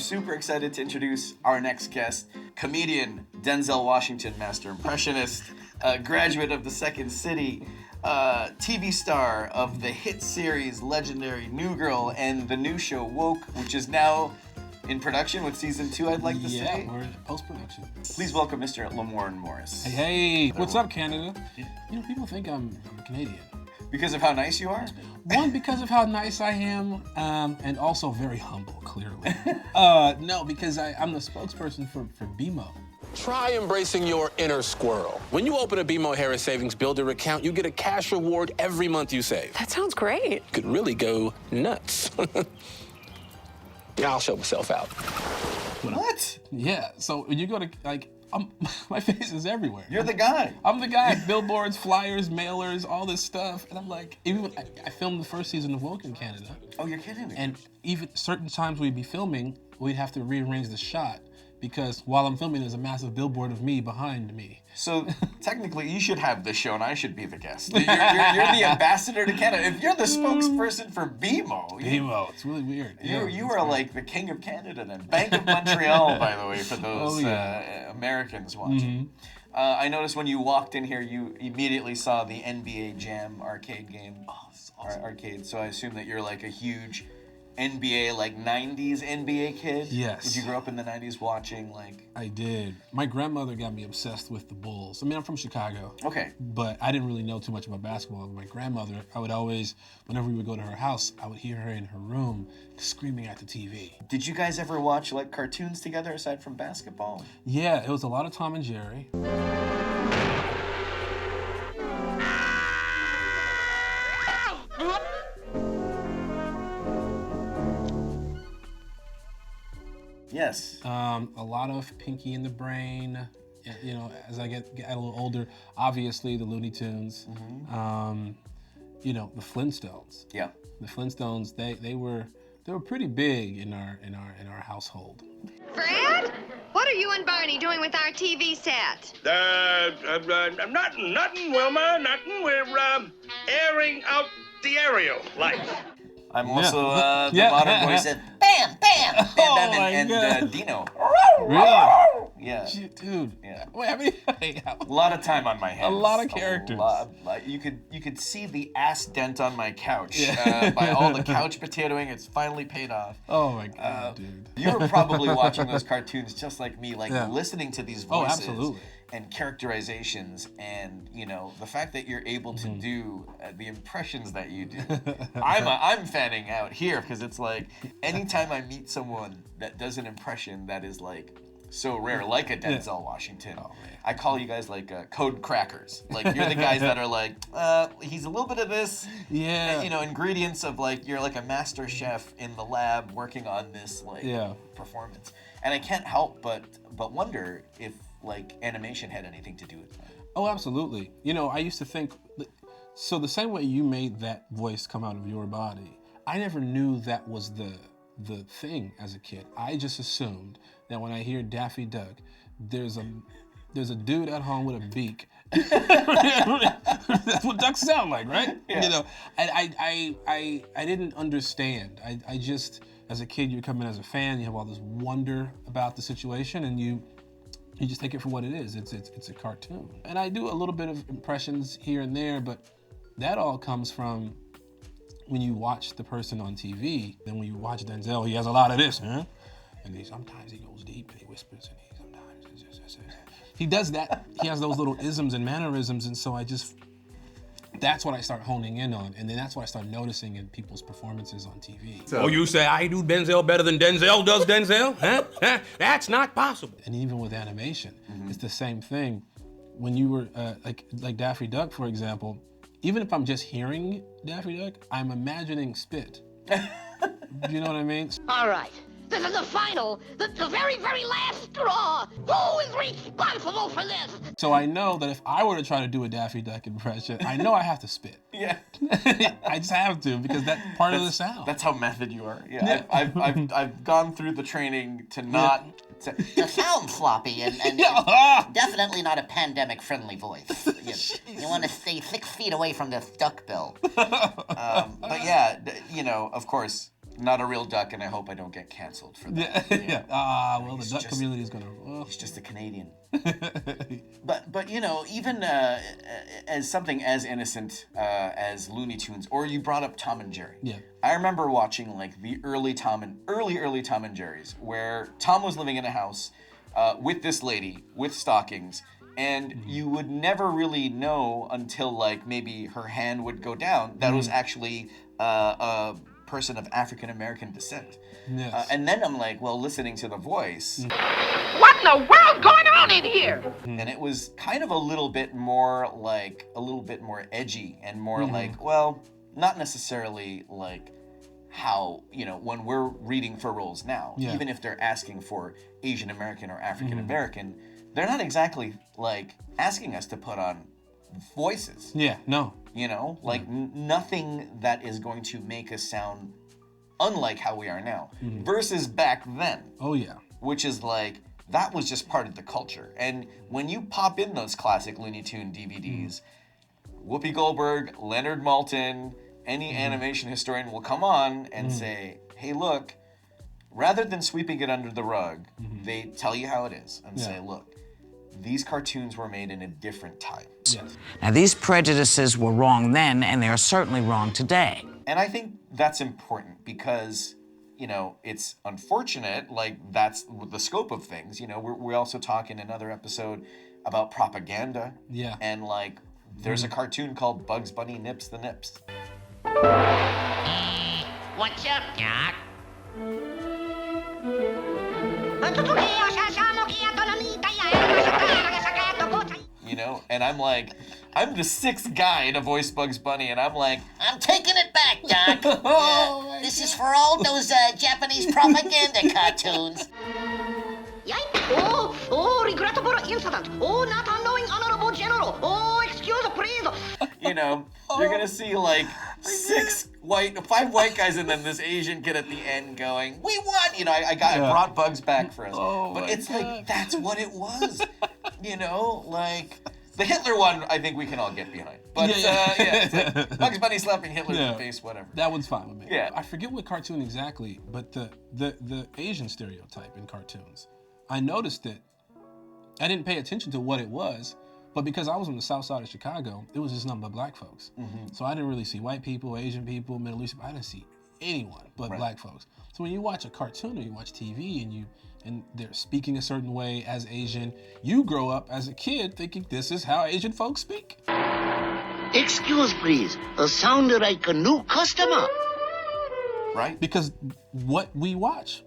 super excited to introduce our next guest, comedian Denzel Washington, master impressionist, graduate of the Second City, TV star of the hit series legendary New Girl and the new show Woke, which is now in production with season 2, I'd like to say. Yeah, we're in post-production. Please welcome Mr. Lamorne Morris. Hey, what's up, Canada? You know, people think I'm Canadian. Because of how nice you are? One, because of how nice I am, and also very humble, clearly. No, because I'm the spokesperson for BMO. Try embracing your inner squirrel. When you open a BMO Harris Savings Builder account, you get a cash reward every month you save. That sounds great. You could really go nuts. Yeah, I'll show myself out. What? Yeah, so when you go to, like, my face is everywhere. You're the guy. I'm the guy. Billboards, flyers, mailers, all this stuff. And I'm like, even when I filmed the first season of Woke in Canada. Oh, you're kidding me. And even certain times we'd be filming, we'd have to rearrange the shot because while I'm filming, there's a massive billboard of me behind me. So technically, you should have this show, and I should be the guest. You're the ambassador to Canada. If you're the spokesperson for BMO, BMO, it's really weird. You are like the king of Canada then. Bank of Montreal, by the way, for those Americans watching. I noticed when you walked in here, you immediately saw the NBA Jam arcade game. Oh, this is awesome. Arcade. So I assume that you're like a huge NBA, like 90s NBA kid? Yes. Did you grow up in the 90s watching like... I did. My grandmother got me obsessed with the Bulls. I mean, I'm from Chicago. Okay. But I didn't really know too much about basketball. My grandmother, I would always, whenever we would go to her house, I would hear her in her room screaming at the TV. Did you guys ever watch like cartoons together aside from basketball? Yeah, it was a lot of Tom and Jerry. Yes. A lot of Pinky and the Brain. You know, as I get a little older, obviously the Looney Tunes. You know, the Flintstones. Yeah. The Flintstones. They were pretty big in our household. Fred, what are you and Barney doing with our TV set? Nothing, Wilma, nothing. We're airing out the aerial light. I'm also the modern voice of Bam, Bam, and Dino. Really? Yeah. Dude. Yeah. Wait, I mean, A lot of time on my hands. A lot of characters. You could see the ass dent on my couch by all the couch potatoing. It's finally paid off. Oh my God, dude. You were probably watching those cartoons just like me, like listening to these voices. Oh, absolutely. And characterizations, and you know the fact that you're able to do the impressions that you do. I'm fanning out here because it's like anytime I meet someone that does an impression that is like so rare, like a Denzel Washington, I call you guys like code crackers. Like you're the guys that are like, he's a little bit of this, you know, ingredients of like you're like a master chef in the lab working on this like performance, and I can't help but wonder if like animation had anything to do with that. Oh, absolutely. You know, I used to think, so the same way you made that voice come out of your body, I never knew that was the thing as a kid. I just assumed that when I hear Daffy Duck, there's a dude at home with a beak. That's what ducks sound like, right? Yeah. You know, I didn't understand. I just, as a kid, you come in as a fan, you have all this wonder about the situation, and you just take it for what it is. It's a cartoon. And I do a little bit of impressions here and there, but that all comes from when you watch the person on TV. Then when you watch Denzel, he has a lot of this, huh? And sometimes he goes deep and he whispers, and he does that. He has those little isms and mannerisms, and so that's what I start honing in on, and then that's what I start noticing in people's performances on TV. Oh, you say I do Denzel better than Denzel does Denzel? Huh? That's not possible. And even with animation, it's the same thing. When you were like Daffy Duck, for example, even if I'm just hearing Daffy Duck, I'm imagining spit. You know what I mean? All right. This is the final, the very, very last straw. Who is responsible for this? So I know that if I were to try to do a Daffy Duck impression, I know I have to spit. Yeah. I just have to, because that's part of the sound. That's how method you are. Yeah. I've gone through the training to not to sound floppy and definitely not a pandemic-friendly voice. You want to stay 6 feet away from this duck bill. But yeah, you know, of course, not a real duck, and I hope I don't get canceled for that. Well, the duck community is gonna. He's just a Canadian. but you know, even as something as innocent as Looney Tunes, or you brought up Tom and Jerry. Yeah. I remember watching like the early Tom and Jerry's, where Tom was living in a house with this lady with stockings. And you would never really know until like maybe her hand would go down that it was actually a person of African American descent. Yes. And then I'm like, well, listening to the voice. What in the world's going on in here? And it was kind of a little bit more edgy and more like, well, not necessarily like how, you know, when we're reading for roles now, even if they're asking for Asian American or African American, they're not exactly like asking us to put on voices. Yeah, no. You know, like nothing that is going to make us sound unlike how we are now versus back then. Oh, yeah. Which is like, that was just part of the culture. And when you pop in those classic Looney Tune DVDs, Whoopi Goldberg, Leonard Maltin, any animation historian will come on and say, hey, look, rather than sweeping it under the rug, they tell you how it is and say, look, these cartoons were made in a different time. Yes. Now, these prejudices were wrong then, and they are certainly wrong today. And I think that's important because, you know, it's unfortunate, like that's the scope of things. You know, we also talk in another episode about propaganda. Yeah. And like, there's a cartoon called Bugs Bunny Nips the Nips. What's up, Doc? You know, and I'm like, I'm the sixth guy to voice Bugs Bunny, and I'm like, I'm taking it back, Doc. This is for all those Japanese propaganda cartoons. Regrettable incident. Not unknowing honorable general. Excuse please. You know, you're gonna see like five white guys, and then this Asian kid at the end going, "We won!" You know, I brought Bugs back for us, but it's like that's what it was. You know, like the Hitler one, I think we can all get behind. But it's like Bugs Bunny slapping Hitler in the face, whatever. That one's fine with me. Yeah. I forget what cartoon exactly, but the Asian stereotype in cartoons, I noticed it. I didn't pay attention to what it was, but because I was on the south side of Chicago, it was just nothing but black folks. So I didn't really see white people, Asian people, Middle Eastern. I didn't see anyone but black folks. So when you watch a cartoon or you watch TV and they're speaking a certain way as Asian, you grow up as a kid thinking this is how Asian folks speak. Excuse please, sound like a new customer. Right? Because what we watch,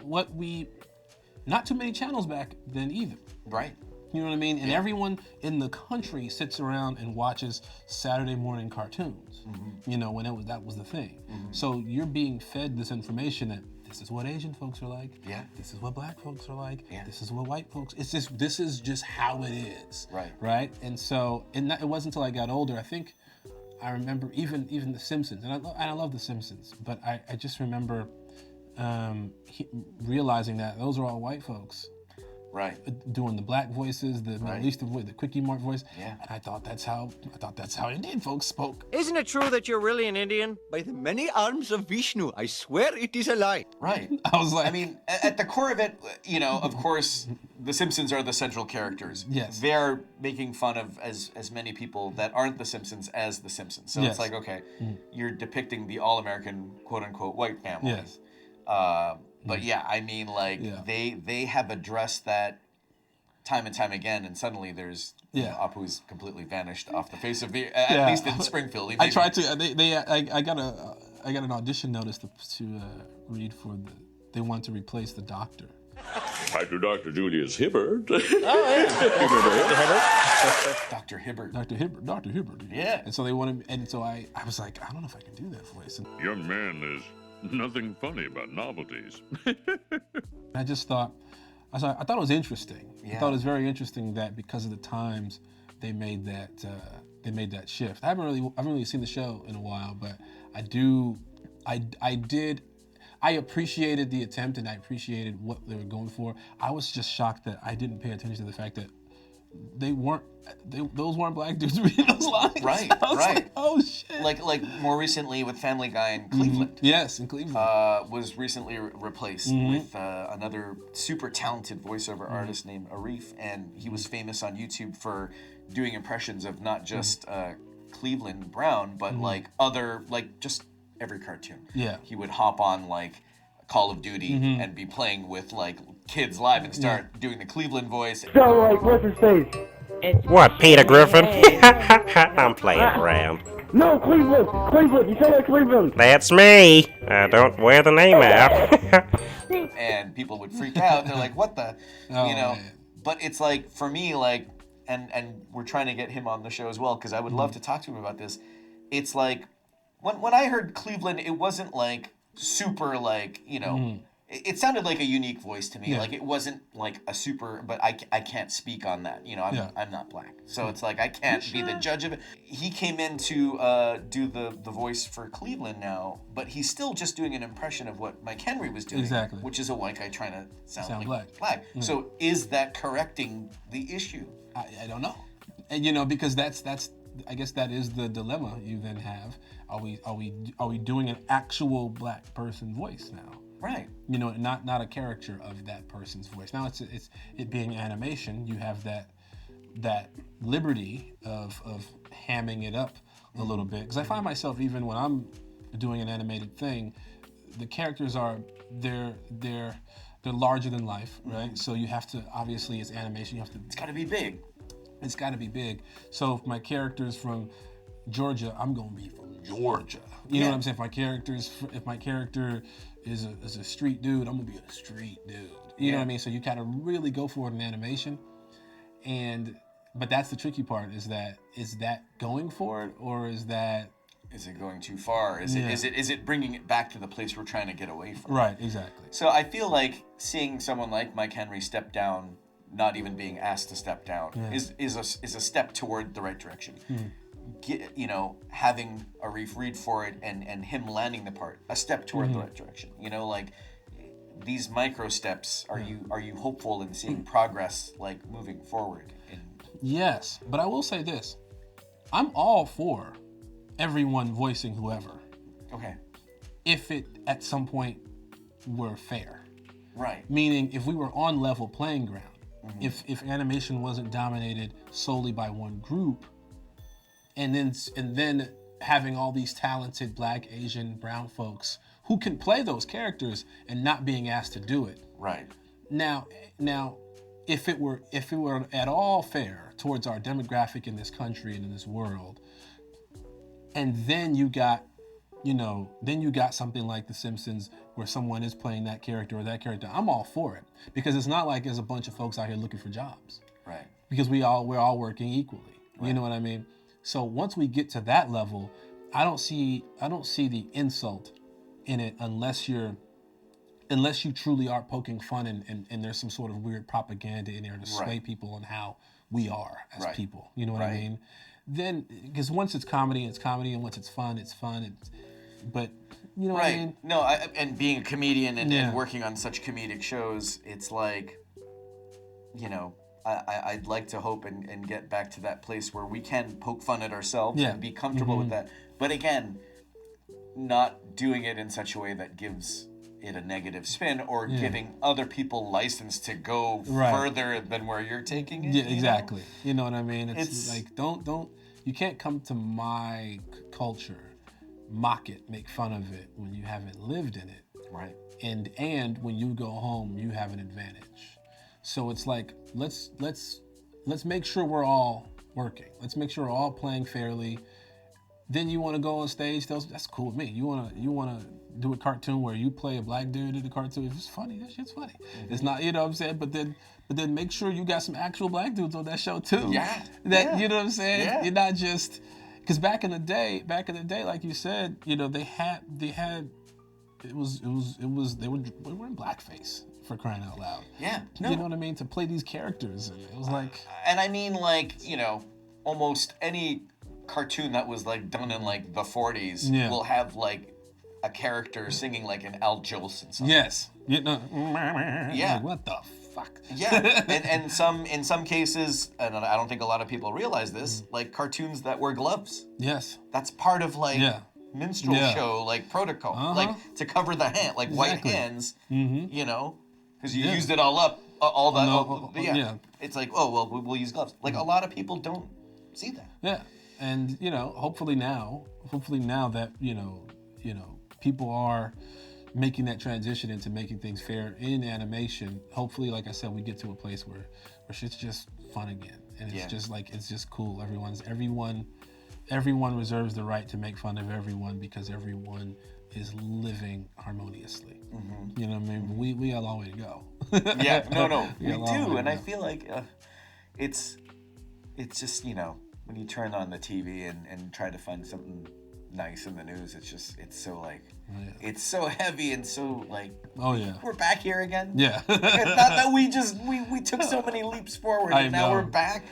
not too many channels back then either. Right. You know what I mean? And everyone in the country sits around and watches Saturday morning cartoons. You know, when that was the thing. So you're being fed this information that this is what Asian folks are like. Yeah. This is what black folks are like. Yeah. This is what white folks. This is just how it is. Right. Right. And so, it wasn't until I got older. I think I remember even The Simpsons, and I love The Simpsons, but I just remember realizing that those are all white folks. Right. Doing the black voices, the Middle Eastern voice, the Quickie Mart voice. Yeah. And I thought that's how Indian folks spoke. Isn't it true that you're really an Indian? By the many arms of Vishnu, I swear it is a lie. Right. I was like, I mean, at the core of it, you know, of course, the Simpsons are the central characters. Yes. They're making fun of as many people that aren't the Simpsons as the Simpsons. So it's like, okay, you're depicting the all-American, quote-unquote, white family. Yes. But yeah, I mean, like, they have addressed that time and time again, and suddenly there's you know, Apu's completely vanished off the face of the at least in Springfield. I tried to. I got an audition notice to read for they wanted to replace the doctor. Hi to Dr. Julius Hibbert. Dr. Hibbert. Dr. Hibbert. Yeah. And so they wanted, and so I was like, I don't know if I can do that voice. And Young man, there's nothing funny about novelties. I just thought, I thought it was interesting. Yeah. I thought it was very interesting that because of the times they made that shift. I haven't really seen the show in a while, but I appreciated the attempt and I appreciated what they were going for. I was just shocked that I didn't pay attention to the fact that those weren't black dudes reading those lines. Right, I was right. like, oh shit. Like more recently with Family Guy in Cleveland. Yes, in Cleveland. Was recently replaced with another super talented voiceover artist named Arif, and he was famous on YouTube for doing impressions of not just Cleveland Brown, but like other, like just every cartoon. Yeah. He would hop on like Call of Duty and be playing with like kids live and start doing the Cleveland voice. So, like, what's his face? What, Peter Griffin? I'm playing around. No, Cleveland, you sound like Cleveland. That's me. Don't wear the name out. And people would freak out. They're like, what the, Oh, you know? man. But it's like, for me, like, and we're trying to get him on the show as well, because I would love to talk to him about this. It's like, when I heard Cleveland, it wasn't like super like, you know, it sounded like a unique voice to me. Yeah. Like it wasn't like a super, but I can't speak on that. You know, I'm not black. So it's like I can't be the judge of it. He came in to do the voice for Cleveland now, but he's still just doing an impression of what Mike Henry was doing. Exactly. Which is a white guy trying to sound like black. black. So is that correcting the issue? I don't know. And you know, because that's I guess that is the dilemma you then have. Are we doing an actual black person voice now? Right. You know, not a caricature of that person's voice. Now it's it being animation, you have that liberty of hamming it up a little bit. Because I find myself, even when I'm doing an animated thing, the characters they're larger than life, right? So you have to, obviously it's animation, it's gotta be big. It's gotta be big. So if my character's from Georgia, I'm gonna be from Georgia. You know what I'm saying? If my character is a street dude, I'm gonna be a street dude. You know what I mean? So you kind of really go for it in animation, but that's the tricky part. Is that going for it, or is it going too far? Is it bringing it back to the place we're trying to get away from? Right, exactly. So I feel like seeing someone like Mike Henry step down, not even being asked to step down, is a step toward the right direction. You know, having Arif read for it and him landing the part, a step toward the right direction. You know, like these micro steps. Are you hopeful in seeing progress, like moving forward? Yes, but I will say this: I'm all for everyone voicing whoever. Okay. If it at some point were fair. Right. Meaning, if we were on level playing ground, if animation wasn't dominated solely by one group. And then having all these talented Black, Asian, brown folks who can play those characters and not being asked to do it. Right. Now, if it were at all fair towards our demographic in this country and in this world, and then you got something like The Simpsons where someone is playing that character or that character, I'm all for it, because it's not like there's a bunch of folks out here looking for jobs. Right. Because we're all working equally. Right. You know what I mean? So once we get to that level, I don't see the insult in it unless you truly are poking fun and there's some sort of weird propaganda in there to sway people on how we are as people. You know what I mean? Then, because once it's comedy, and once it's fun, it's fun. But you know what I mean? No, and being a comedian and working on such comedic shows, it's like, you know, I'd like to hope and get back to that place where we can poke fun at ourselves and be comfortable with that. But again, not doing it in such a way that gives it a negative spin or giving other people license to go further than where you're taking it. Yeah, exactly. You know what I mean? It's like, don't, you can't come to my culture, mock it, make fun of it when you haven't lived in it. Right. And when you go home, you have an advantage. So it's like, let's make sure we're all working. Let's make sure we're all playing fairly. Then you want to go on stage, that's cool with me. You want to do a cartoon where you play a black dude in the cartoon. If it's funny, that shit's funny. It's not, you know what I'm saying? But then make sure you got some actual black dudes on that show too. Yeah. You know what I'm saying? Yeah. You're not just, because back in the day, like you said, you know, they were in blackface. For crying out loud. Yeah. No. You know what I mean? To play these characters. And it was like... And I mean, like, you know, almost any cartoon that was, like, done in, like, the 40s will have, like, a character singing, like, an Al Jolson song. Yes. You know, yeah. like, what the fuck. Yeah, and in some cases, and I don't think a lot of people realize this, like cartoons that wear gloves. Yes. That's part of like minstrel show like protocol, like to cover the hand, like white hands. You know, because you used it all up, all that. It's like, oh well, we'll use gloves. Like a lot of people don't see that. Yeah, and you know, hopefully now that you know, people are making that transition into making things fair in animation. Hopefully, like I said, we get to a place where shit's just fun again, and it's just like it's just cool. Everyone reserves the right to make fun of everyone because everyone is living harmoniously. You know what I mean? We got a long way to go. Yeah, no, we do, and I feel like it's just, you know, when you turn on the TV and try to find something nice in the news, it's so like it's so heavy and so like we're back here again. Yeah. It's not that we took so many leaps forward and now we're back.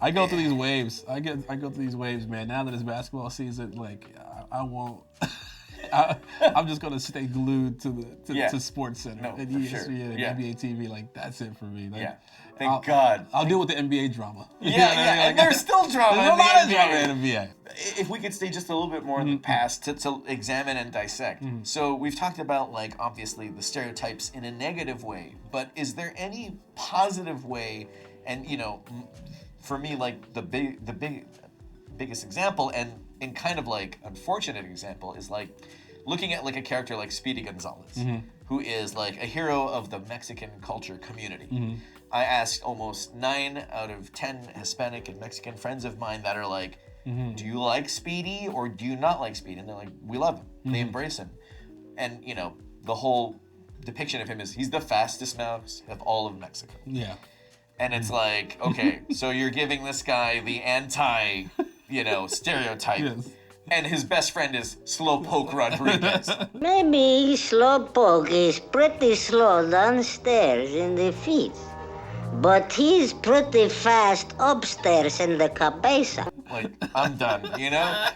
I go through these waves. I go through these waves, man. Now that it's basketball season, like I won't. I'm just gonna stay glued to Sports Center and ESPN and NBA TV. Like that's it for me. Like, Thank God. I'll deal with the NBA drama. Yeah. And there's still drama. There's a lot of drama in the NBA. If we could stay just a little bit more in the past to examine and dissect. So we've talked about like obviously the stereotypes in a negative way, but is there any positive way? And you know, for me, like the biggest example and kind of like unfortunate example is like looking at like a character like Speedy Gonzalez, who is like a hero of the Mexican culture community. I asked almost 9 out of 10 Hispanic and Mexican friends of mine that are like, do you like Speedy or do you not like Speedy? And they're like, we love him. They embrace him. And you know, the whole depiction of him is he's the fastest mouse of all of Mexico. Yeah. And it's like, okay, so you're giving this guy the anti, you know, stereotype. Yes. And his best friend is Slowpoke Rodriguez. Maybe Slowpoke is pretty slow downstairs in the feet, but he's pretty fast upstairs in the cabeza. Like, I'm done, you know?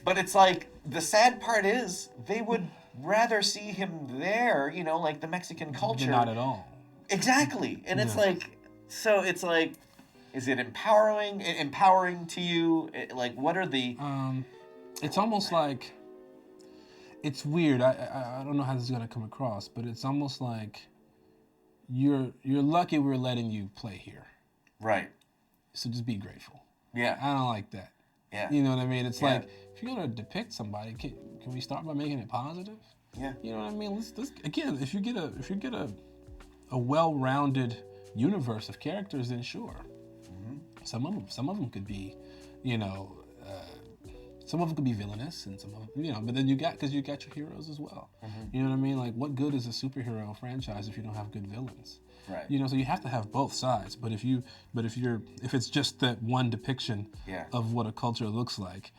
But it's like, the sad part is, they would rather see him there, you know, like the Mexican culture. Not at all. Exactly. And it's like, so it's like, is it empowering to you? Like, what are the... It's almost like, it's weird. I don't know how this is gonna come across, but it's almost like you're lucky we're letting you play here. Right. So just be grateful. Yeah. I don't like that. Yeah. You know what I mean? It's like, if you're gonna depict somebody, can we start by making it positive? Yeah. You know what I mean? Let's again, if you get a well-rounded universe of characters, then sure. Some of them could be, you know, some of them could be villainous, and some of them, you know. But then you got your heroes as well. You know what I mean? Like, what good is a superhero franchise if you don't have good villains? Right. You know, so you have to have both sides. But if it's just that one depiction of what a culture looks like,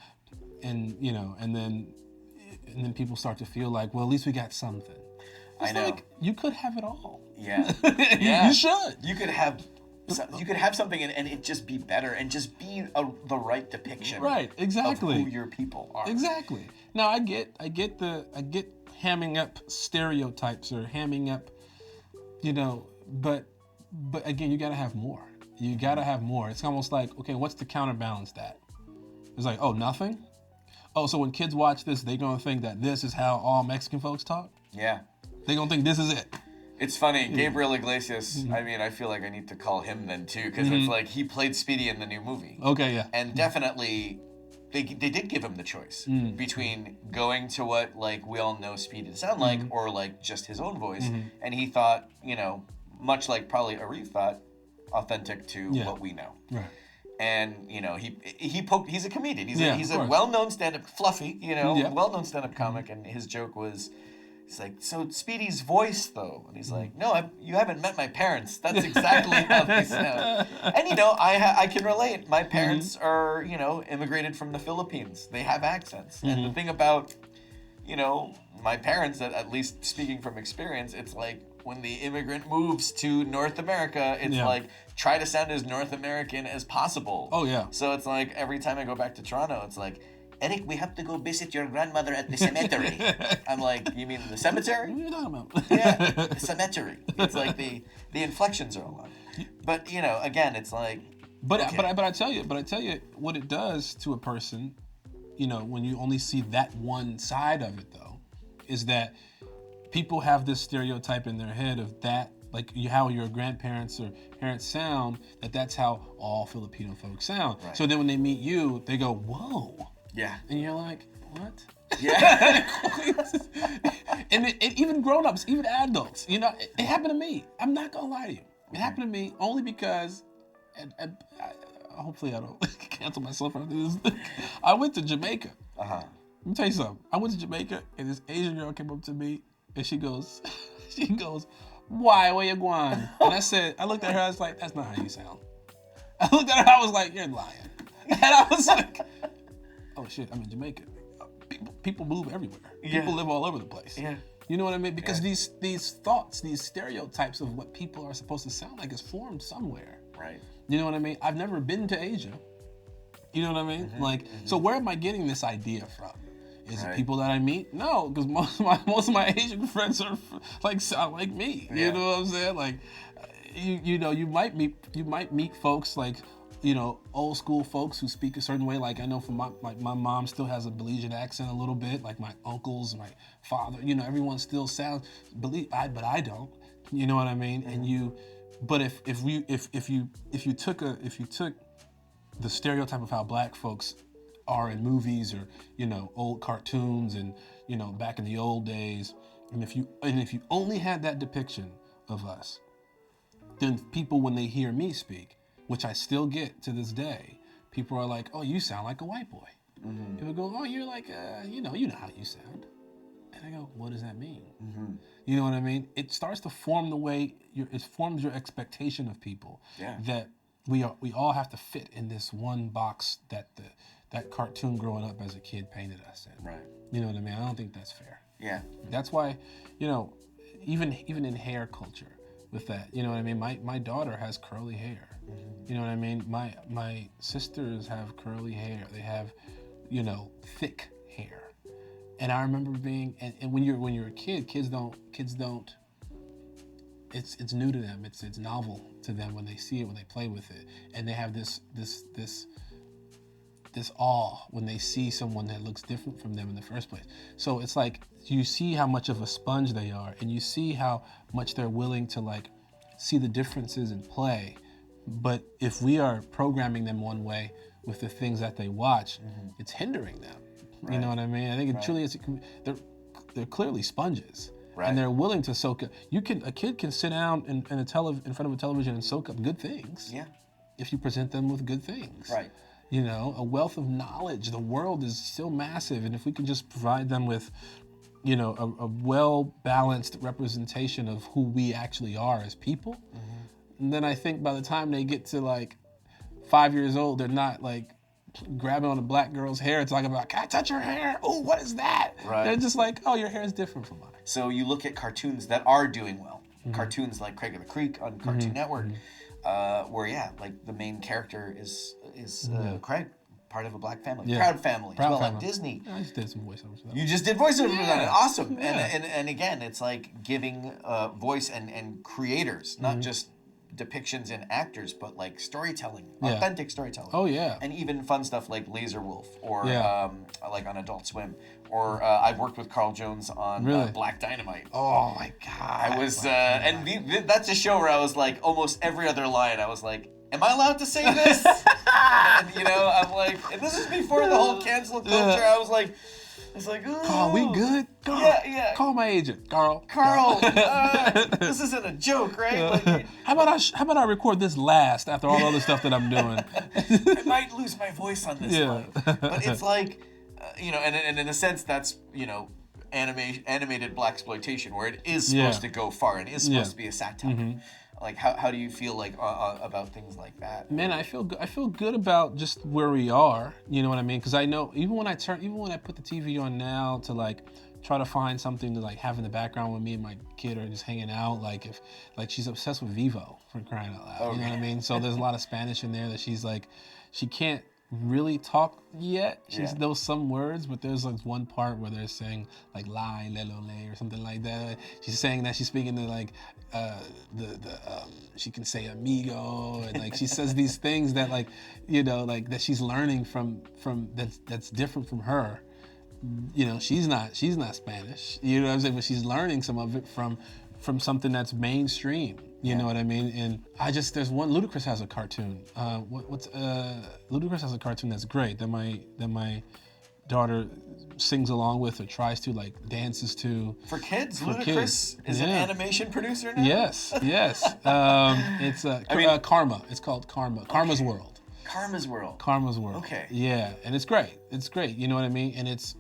and you know, and then people start to feel like, well, at least we got something. It's like, you could have it all. Yeah. You should. You could have something and it just be better and just be the right depiction. Right, exactly. Of who your people are. Exactly. Now I get hamming up stereotypes or hamming up, you know, but again, you gotta have more. You gotta have more. It's almost like, okay, what's to counterbalance that? It's like, oh, nothing? Oh, so when kids watch this, they're gonna think that this is how all Mexican folks talk? Yeah. They're gonna think this is it. It's funny, Gabriel Iglesias, I mean, I feel like I need to call him then too, because it's like he played Speedy in the new movie. Okay, yeah. And definitely, they did give him the choice between going to what like we all know Speedy to sound like, or like just his own voice. And he thought, you know, much like probably Arif thought, authentic to what we know. Right. And you know, he's a comedian. He's a well-known stand-up, Fluffy, you know, well-known stand-up comic, and his joke was, he's like, so Speedy's voice though, and he's like, no, you haven't met my parents. That's exactly how they sound. And you know, I can relate. My parents are, you know, immigrated from the Philippines. They have accents, and the thing about, you know, my parents, at least speaking from experience, it's like when the immigrant moves to North America, it's like try to sound as North American as possible. Oh yeah. So it's like every time I go back to Toronto, it's like, Eric, we have to go visit your grandmother at the cemetery. I'm like, you mean the cemetery? What are you talking about? Yeah, the cemetery. It's like the inflections are a lot. But you know, again, it's like. But okay. but I tell you what it does to a person, you know, when you only see that one side of it though, is that people have this stereotype in their head of that, like how your grandparents or parents sound, that's how all Filipino folks sound. Right. So then when they meet you, they go, whoa. Yeah. And you're like, what? Yeah. And even grown-ups, even adults, you know, it happened to me. I'm not gonna lie to you. It happened to me only because, and hopefully I don't cancel myself after this. I went to Jamaica. Let me tell you something. I went to Jamaica and this Asian girl came up to me and she goes, why, where you going? And I looked at her, I was like, that's not how you sound. I looked at her, I was like, you're lying. And I was like, oh shit, I'm in Jamaica. People move everywhere. Yeah. People live all over the place. Yeah. You know what I mean? Because these thoughts, these stereotypes of what people are supposed to sound like is formed somewhere. Right. You know what I mean? I've never been to Asia. You know what I mean? So where am I getting this idea from? Is it people that I meet? No, because most of my Asian friends are sound like me. Yeah. You know what I'm saying? Like, you know, you might meet folks like, you know, old school folks who speak a certain way. Like I know from my mom still has a Belizean accent a little bit. Like my uncles, my father, you know, everyone still sounds but I don't. You know what I mean? And but if you took the stereotype of how black folks are in movies or, you know, old cartoons and, you know, back in the old days, and if you only had that depiction of us, then people, when they hear me speak, which I still get to this day, people are like, oh, you sound like a white boy. Mm-hmm. People go, oh, you're like, you know how you sound. And I go, what does that mean? Mm-hmm. You know what I mean? It starts to form the way, it forms your expectation of people. Yeah. That we all have to fit in this one box that that cartoon growing up as a kid painted us in. Right. You know what I mean? I don't think that's fair. Yeah. That's why, you know, even in hair culture with that, you know what I mean? My daughter has curly hair. Mm-hmm. You know what I mean? My sisters have curly hair. They have, you know, thick hair. And I remember being, and when you're a kid, kids don't. It's new to them. It's novel to them when they see it, when they play with it, and they have this awe when they see someone that looks different from them in the first place. So it's like you see how much of a sponge they are, and you see how much they're willing to like see the differences in play. But if we are programming them one way with the things that they watch, it's hindering them. Right. You know what I mean? I think it truly is. They're clearly sponges, and they're willing to soak up. A kid can sit down in front of a television and soak up good things. Yeah. If you present them with good things. Right. You know, a wealth of knowledge. The world is so massive, and if we can just provide them with, you know, a well-balanced representation of who we actually are as people, and then I think by the time they get to like 5 years old, they're not like grabbing on a black girl's hair and talking about, can I touch your hair? Oh, what is that? Right. They're just like, oh, your hair is different from mine. So you look at cartoons that are doing well. Cartoons like Craig of the Creek on Cartoon Network, where like the main character is Craig, part of a black family, proud family. Proud family. Like Disney. I just did some voiceovers for that. You just did voiceovers for that. Awesome. Yeah. And again, it's like giving voice and creators, not just depictions and actors, but like storytelling, authentic storytelling. Oh yeah. And even fun stuff like Laser Wolf or like on Adult Swim. Or I've worked with Carl Jones on Black Dynamite. Oh my God. I was, that's a show where I was like, almost every other line, I was like, am I allowed to say this? And you know, I'm like, and this is before the whole cancel culture. I was like, ooh. Carl, we good? Carl, yeah. Call my agent, Carl. This isn't a joke, right? Like, how about I record this last after all the other stuff that I'm doing? I might lose my voice on this line. But it's like, you know, and in a sense, that's, you know, animated blaxploitation, where it is supposed to go far and is supposed to be a satire. Like, how do you feel like about things like that? Man, I feel good about just where we are. You know what I mean? Because I know even when I put the TV on now to like try to find something to like have in the background when me and my kid are just hanging out, like if like she's obsessed with Vivo, for crying out loud. You know what I mean? So there's a lot of Spanish in there that she's like, she can't really talk yet. She knows some words, but there's like one part where they're saying like "la lelole" or something like that. She's saying that she's speaking to like she can say amigo, and like she says these things that like, you know, like that she's learning from that's different from her. You know, she's not Spanish. You know what I'm saying? But she's learning some of it from something that's mainstream. You know what I mean? And there's one. Ludacris has a cartoon. Ludacris has a cartoon that's great that my daughter sings along with or tries to, like, dances to. For kids, Ludacris is an animation producer now? Yes. It's Karma. It's called Karma. Karma's World. Karma's World. Karma's World. Okay. Yeah, and it's great. It's great. You know what I mean? And it's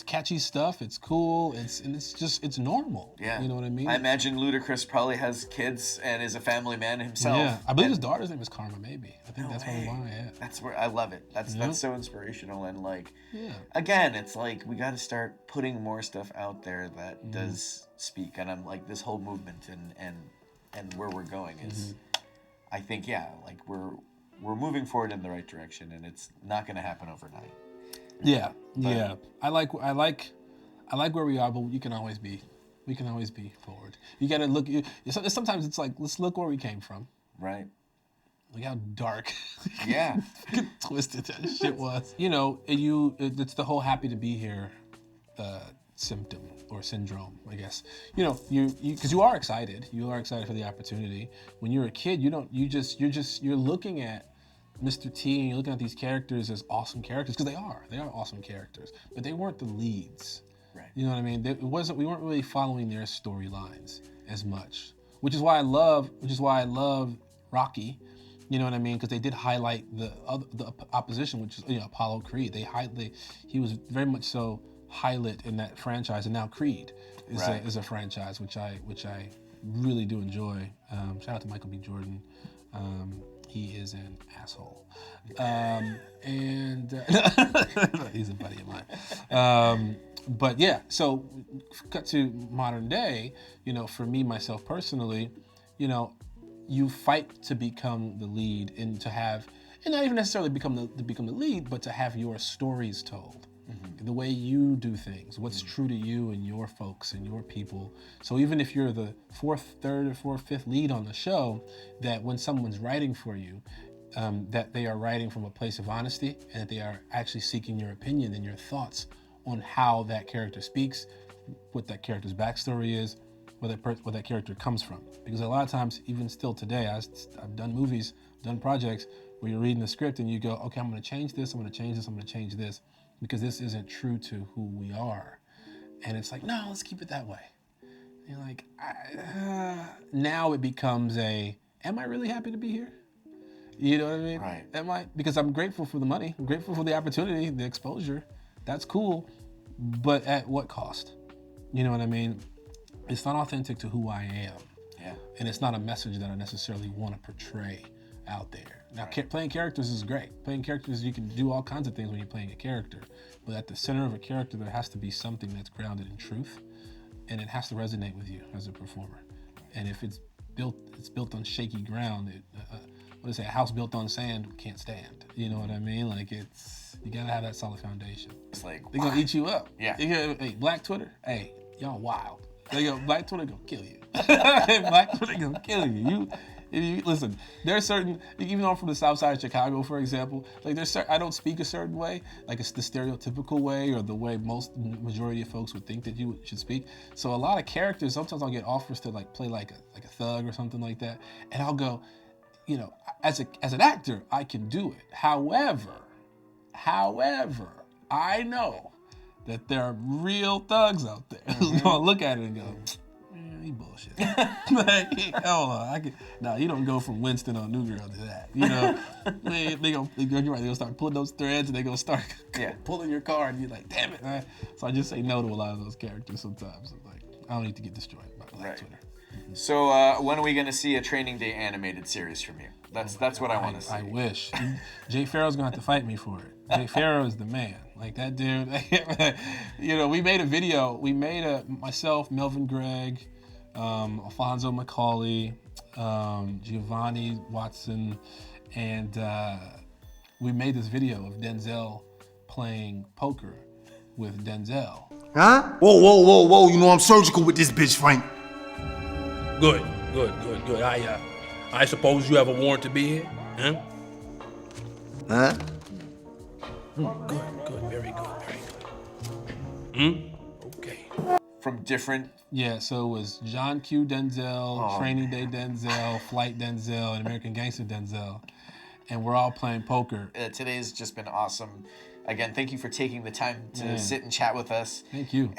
catchy stuff. It's cool. It's normal. Yeah. You know what I mean? I imagine Ludacris probably has kids and is a family man himself. Yeah. I believe his daughter's name is Karma. Maybe. I think that's probably why. Yeah. That's where I love it. That's so inspirational, and like, again, it's like we got to start putting more stuff out there that does speak. And I'm like, this whole movement and where we're going is, I think, like we're moving forward in the right direction, and it's not going to happen overnight. Yeah. I like where we are, but we can always be forward. You got to look. Sometimes it's like, let's look where we came from. Right. Look how dark, twisted that shit was. You know, it's the whole happy to be here symptom or syndrome, I guess. You know, because you are excited. You are excited for the opportunity. When you're a kid, you're looking at Mr. T and you're looking at these characters as awesome characters, because they are awesome characters, but they weren't the leads. Right. You know what I mean? We weren't really following their storylines as much, which is why I love Rocky. You know what I mean? Because they did highlight the opposition, which is, you know, Apollo Creed. He was very much so highlight in that franchise, and now Creed is a franchise which I really do enjoy. Shout out to Michael B. Jordan. He is an asshole, and he's a buddy of mine. But yeah, so cut to modern day. You know, for me, myself personally, you know, you fight to become the lead and not even necessarily become the lead, but to have your stories told. The way you do things, what's true to you and your folks and your people. So even if you're the third or fourth, fifth lead on the show, that when someone's writing for you, that they are writing from a place of honesty, and that they are actually seeking your opinion and your thoughts on how that character speaks, what that character's backstory is, where that character comes from. Because a lot of times, even still today, I've done movies, done projects where you're reading the script and you go, okay, I'm going to change this, I'm going to change this, I'm going to change this, because this isn't true to who we are. And it's like, no, let's keep it that way. And you're like, now it becomes am I really happy to be here? You know what I mean? Right. Am I? Because I'm grateful for the money, I'm grateful for the opportunity, the exposure. That's cool, but at what cost? You know what I mean? It's not authentic to who I am. Yeah. And it's not a message that I necessarily want to portray out there. Now, playing characters is great. Playing characters, you can do all kinds of things when you're playing a character. But at the center of a character, there has to be something that's grounded in truth, and it has to resonate with you as a performer. And if it's built on shaky ground, a house built on sand can't stand. You know what I mean? Like, you gotta have that solid foundation. It's like, they're gonna eat you up. Yeah. Hey, Black Twitter, hey, y'all wild. Black Twitter gonna kill you. Black Twitter gonna kill you. Listen, there are certain, even though I'm from the South Side of Chicago, for example, like I don't speak a certain way, like it's the stereotypical way or the way majority of folks would think that you should speak. So a lot of characters, sometimes I'll get offers to like play like a thug or something like that, and I'll go, you know, as an actor, I can do it. However, I know that there are real thugs out there who's gonna look at it and go, he bullshit. Like, hold on, no, you don't go from Winston on New Girl to that. You know, you're right. They're gonna start pulling those threads, and they're gonna start pulling your car, and you're like, damn it. Right? So I just say no to a lot of those characters sometimes. I'm like, I don't need to get destroyed by Black Twitter. So when are we gonna see a Training Day animated series from you? That's what I want to see. I wish. Jay Farrow's gonna have to fight me for it. Jay Farrow is the man. Like that dude. You know, we made a video. Myself, Melvin Gregg, Alfonso Macaulay, Giovanni Watson, and we made this video of Denzel playing poker with Denzel. Huh? Whoa. You know I'm surgical with this bitch, Frank. Good. I suppose you have a warrant to be here, huh? Huh? Good, very good. Okay. From different. Yeah, so it was John Q. Denzel, Training Day Denzel, Flight Denzel, and American Gangster Denzel. And we're all playing poker. Today's just been awesome. Again, thank you for taking the time to sit and chat with us. Thank you.